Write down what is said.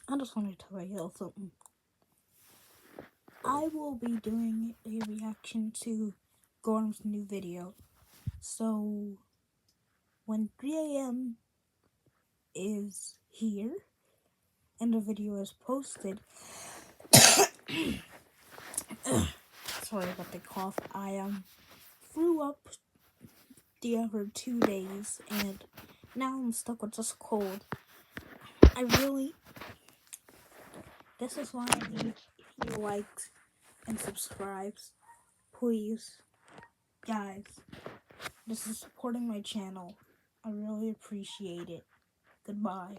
I just wanted to tell you something. I will be doing a reaction to Gorm's new video. So, when 3 a.m. is here and the video is posted, sorry about the cough, I threw up the other 2 days and now I'm stuck with this cold. This is why I need your likes and subscribes. Please, guys, this is supporting my channel. I really appreciate it. Goodbye.